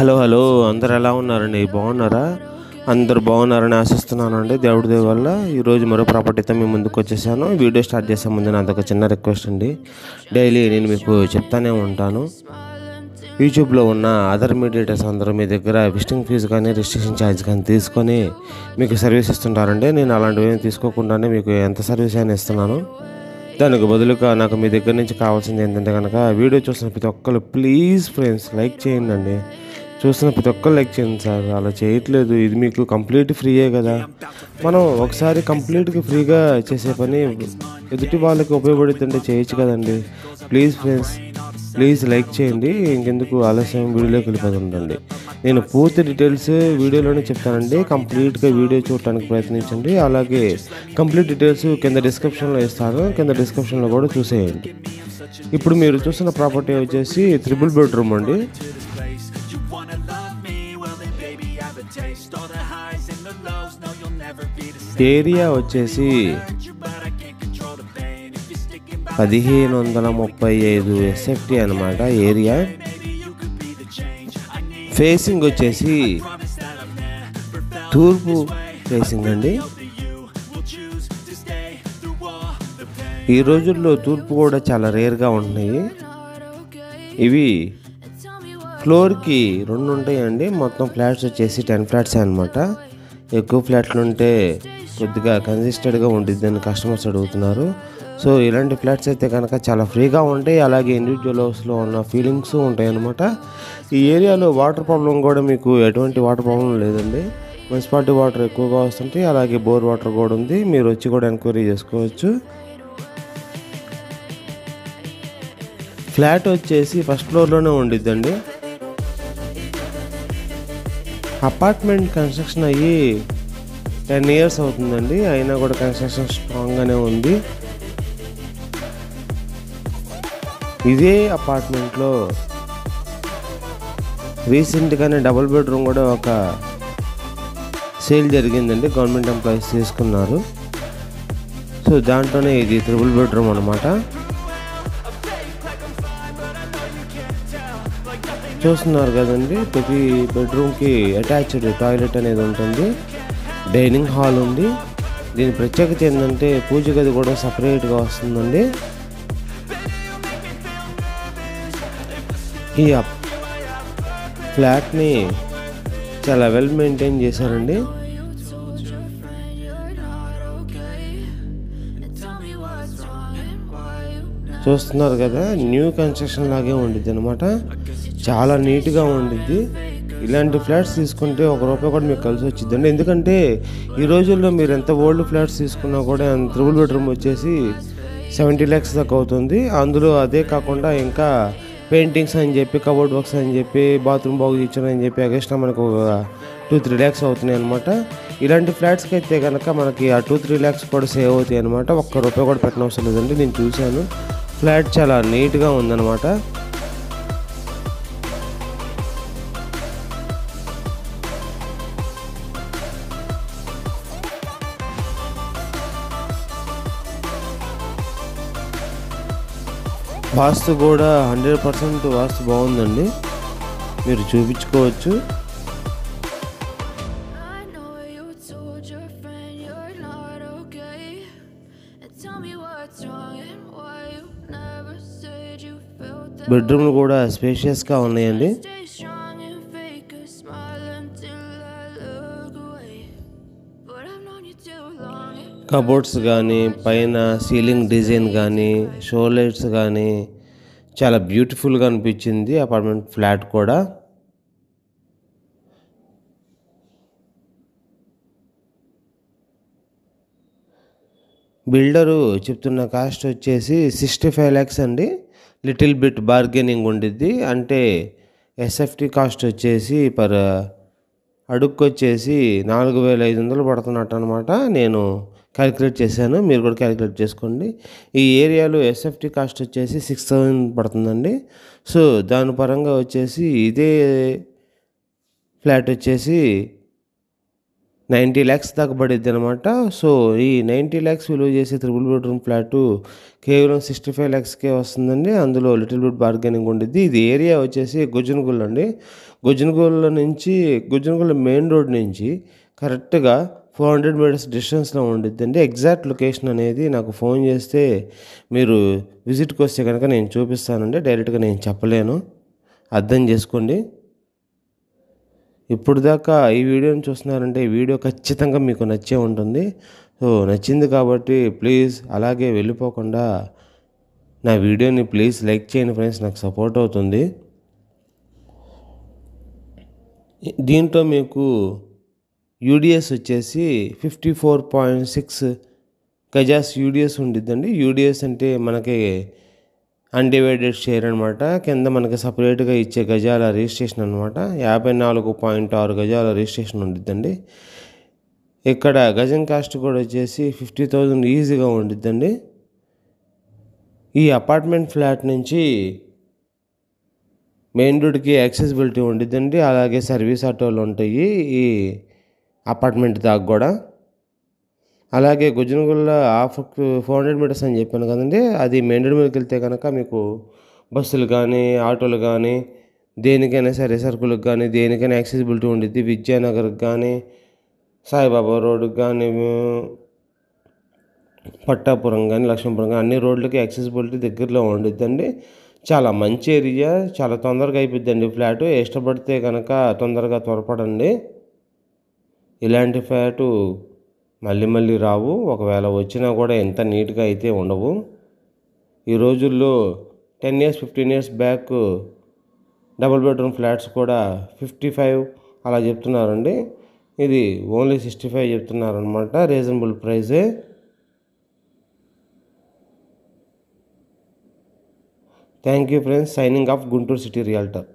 Hello hello అందరు ఎలా ఉన్నారండి? బాగున్నారా? అందరు బాగున్నారని ఆశిస్తున్నానండి. దేవుడి దయ వల్ల ఈరోజు మరో ప్రాపర్టీతో మీ ముందుకు వచ్చేసాను. వీడియో స్టార్ట్ చేసే ముందు నాదొక చిన్న రిక్వెస్ట్ అండి. డైలీ నేను మీకు చెప్తానే ఉంటాను. యూట్యూబ్లో ఉన్న అదర్ మీడియేటర్స్ అందరూ మీ దగ్గర విజిటింగ్ ఫీజు కానీ రిజిస్ట్రేషన్ ఛార్జ్ కానీ తీసుకొని మీకు సర్వీస్ ఇస్తుంటారండి. నేను అలాంటివి తీసుకోకుండానే మీకు ఎంత సర్వీస్ అయినా ఇస్తున్నాను. దానికి బదులుగా నాకు మీ దగ్గర నుంచి కావాల్సింది ఏంటంటే కనుక వీడియో చూసిన ప్రతి ఒక్కరు ప్లీజ్ ఫ్రెండ్స్ లైక్ చేయండి అండి. చూస్తున్న ప్రతి ఒక్కరు లైక్ చేయండి సార్. అలా చేయట్లేదు, ఇది మీకు కంప్లీట్ ఫ్రీయే కదా. మనం ఒకసారి కంప్లీట్గా ఫ్రీగా చేసే పని ఎదుటి వాళ్ళకి ఉపయోగపడుతుంటే చేయొచ్చు కదండి. ప్లీజ్ ఫ్రెండ్స్ ప్లీజ్ లైక్ చేయండి. ఇంకెందుకు ఆలస్యం వీడియోలోకి వెళ్ళిపోతుందండి. నేను పూర్తి డీటెయిల్స్ వీడియోలోనే చెప్తానండి. కంప్లీట్గా వీడియో చూడటానికి ప్రయత్నించండి. అలాగే కంప్లీట్ డీటెయిల్స్ కింద డిస్క్రిప్షన్లో ఇస్తాను. కింద డిస్క్రిప్షన్లో కూడా చూసేయండి. ఇప్పుడు మీరు చూస్తున్న ప్రాపర్టీ వచ్చేసి 3 బెడ్రూమ్ అండి. ఏరియా వచ్చేసి 1535 SFT అనమాట. ఏరియా ఫేసింగ్ వచ్చేసి తూర్పు ఫేసింగ్ అండి. ఈ రోజుల్లో తూర్పు కూడా చాలా రేర్గా ఉంటున్నాయి. ఇవి ఫ్లోర్కి 2 ఉంటాయండి. మొత్తం ఫ్లాట్స్ వచ్చేసి 10 ఫ్లాట్స్ అనమాట. ఎక్కువ ఫ్లాట్లు ఉంటే కొద్దిగా కన్సిస్టెడ్గా ఉంటుంది అని కస్టమర్స్ అడుగుతున్నారు. సో ఇలాంటి ఫ్లాట్స్ అయితే కనుక చాలా ఫ్రీగా ఉంటాయి. అలాగే ఇండివిజువల్ హౌస్లో ఉన్న ఫీలింగ్స్ ఉంటాయి అన్నమాట. ఈ ఏరియాలో వాటర్ ప్రాబ్లం కూడా మీకు ఎటువంటి వాటర్ ప్రాబ్లం లేదండి. మున్సిపాలిటీ వాటర్ ఎక్కువగా వస్తుంటాయి. అలాగే బోర్ వాటర్ కూడా ఉంది. మీరు వచ్చి కూడా ఎంక్వైరీ చేసుకోవచ్చు. ఫ్లాట్ వచ్చేసి ఫస్ట్ ఫ్లోర్లోనే ఉండిద్దండి. అపార్ట్మెంట్ కన్స్ట్రక్షన్ అయ్యి 10 years అవుతుందండి. అయినా కూడా కన్స్ట్రక్షన్ స్ట్రాంగ్గానే ఉంది. ఇదే అపార్ట్మెంట్లో రీసెంట్గానే డబుల్ బెడ్రూమ్ కూడా ఒక సేల్ జరిగిందండి. గవర్నమెంట్ ఎంప్లాయీస్ తీసుకున్నారు. సో దాంట్లోనే ఇది 3 బెడ్రూమ్ అనమాట. చూస్తున్నారు కదండి, ప్రతి బెడ్రూమ్కి అటాచ్డ్ టాయిలెట్ అనేది ఉంటుంది. డైనింగ్ హాల్ ఉంది. దీని ప్రత్యేకత ఏంటంటే పూజ గది కూడా సపరేట్గా వస్తుందండి. ఈ ఫ్లాట్ని చాలా వెల్ మెయింటైన్ చేశారండి. చూస్తున్నారు కదా, న్యూ కన్స్ట్రక్షన్ లాగే ఉండిద్ది అనమాట. చాలా నీట్గా ఉండిద్ది. ఇలాంటి ఫ్లాట్స్ తీసుకుంటే ₹1 కూడా మీకు కలిసి వచ్చిందండి. ఎందుకంటే ఈ రోజుల్లో మీరు ఎంత ఓల్డ్ ఫ్లాట్స్ తీసుకున్నా కూడా 3 బెడ్రూమ్ వచ్చేసి 70 lakhs దాకా అవుతుంది. అందులో అదే కాకుండా ఇంకా పెయింటింగ్స్ అని చెప్పి, కబోర్డ్ వర్క్స్ అని చెప్పి, బాత్రూమ్ బాగు ఇచ్చారని చెప్పి ఎక్స్ట్రా మనకు 2-3 lakhs అవుతున్నాయి అనమాట. ఇలాంటి ఫ్లాట్స్కి అయితే కనుక మనకి ఆ 2-3 lakhs కూడా సేవ్ అవుతాయి అనమాట. ₹1 కూడా పెట్టనవసరం లేదండి. నేను చూశాను, ఫ్లాట్ చాలా నీట్గా ఉందన్నమాట. వాస్తు కూడా 100% వాస్తు బాగుందండి. మీరు చూపించుకోవచ్చు. బెడ్రూమ్లు కూడా స్పేషియస్గా ఉన్నాయండి. కబోర్డ్స్ కానీ, పైన సీలింగ్ డిజైన్ కానీ, షో లైట్స్ కానీ చాలా బ్యూటిఫుల్గా అనిపించింది. అపార్ట్మెంట్ ఫ్లాట్ కూడా బిల్డరు చెప్తున్న కాస్ట్ వచ్చేసి 65 lakhs అండి. లిటిల్ బిట్ బార్గెనింగ్ ఉండిద్ది. అంటే SFT కాస్ట్ వచ్చేసి పర్ అడుగుకి వచ్చేసి 4500 పడుతున్నట్టు అనమాట. నేను క్యాలిక్యులేట్ చేశాను, మీరు కూడా క్యాలిక్యులేట్ చేసుకోండి. ఈ ఏరియాలో SFT కాస్ట్ వచ్చేసి 6000 పడుతుందండి. సో దాని పరంగా వచ్చేసి ఇదే ఫ్లాట్ వచ్చేసి 90 lakhs దాకా పడిద్ది అనమాట. సో, ఈ 90 lakhs విలువ చేసే త్రిబుల్ బెడ్రూమ్ ఫ్లాటు కేవలం 65 lakhsకే వస్తుందండి. అందులో లిటిల్ బిట్ బార్గెనింగ్ ఉండిద్ది. ఇది ఏరియా వచ్చేసి గుజ్జనగూడెం అండి. గుజ్జనగూడెం మెయిన్ రోడ్ నుంచి కరెక్ట్‌గా 400 మీటర్స్ డిస్టెన్స్‌లో ఉండిద్దండి. ఎగ్జాక్ట్ లొకేషన్ అనేది నాకు ఫోన్ చేస్తే మీరు విజిట్‌కి వస్తే కనుక నేను చూపిస్తానండి. డైరెక్ట్‌గా నేను చెప్పలేను. అర్థం చేసుకోండి. ఇప్పుడు దాకా ఈ వీడియోని చూస్తున్నారంటే ఈ వీడియో ఖచ్చితంగా మీకు నచ్చే ఉంటుంది. సో, నచ్చింది కాబట్టి ప్లీజ్ అలాగే వెళ్ళిపోకుండా నా వీడియోని ప్లీజ్ లైక్ చేయండి ఫ్రెండ్స్. నాకు సపోర్ట్ అవుతుంది. దీంట్లో మీకు యూడిఎస్ వచ్చేసి 54.6 గజాస్ యూడిఎస్ ఉండిద్దండి. యూడిఎస్ అంటే మనకి అన్డివైడెడ్ షేర్ అనమాట. కింద మనకి సపరేట్గా ఇచ్చే గజాల రిజిస్ట్రేషన్ అనమాట. 54.6 గజాల రిజిస్ట్రేషన్ ఉండిద్దండి. ఇక్కడ గజం కాస్ట్ కూడా వచ్చేసి 50,000 ఈజీగా ఉండిద్దండి. ఈ అపార్ట్మెంట్ ఫ్లాట్ నుంచి మెయిన్ రోడ్కి యాక్సెసిబిలిటీ ఉండిద్దండి. అలాగే సర్వీస్ ఆటోలు ఉంటాయి ఈ అపార్ట్మెంట్ దాకా కూడా. అలాగే గుజ్జనగూడెంలో 400 మీటర్స్ అని చెప్పాను కదండి. అది మెయిన్ రోడ్ మీదకి వెళ్తే కనుక మీకు బస్సులు కానీ ఆటోలు కానీ దేనికైనా సరే సరుకులకు కానీ దేనికైనా యాక్సెసిబిలిటీ ఉండిద్ది. విద్యానగర్కి కానీ సాయిబాబా రోడ్డుకి కానీ పట్టాపురం కానీ లక్ష్మీపురం కానీ అన్ని రోడ్లకి యాక్సెసిబిలిటీ దగ్గరలో ఉండిద్దండి. చాలా మంచి ఏరియా. చాలా తొందరగా అయిపోద్దండి ఫ్లాటు. ఇష్టపడితే కనుక తొందరగా త్వరపడండి. ఇలాంటి ఫ్లాటు మళ్ళీ రావు. ఒకవేళ వచ్చినా కూడా ఎంత నీట్గా అయితే ఉండవు. ఈ రోజుల్లో 10 years 15 years back double bedroom flats కూడా 55 అలా చెప్తున్నారండి. ఇది ఓన్లీ 65 చెప్తున్నారనమాట. రీజనబుల్ ప్రైజే. Thank you friends. Signing off Guntur city realtor.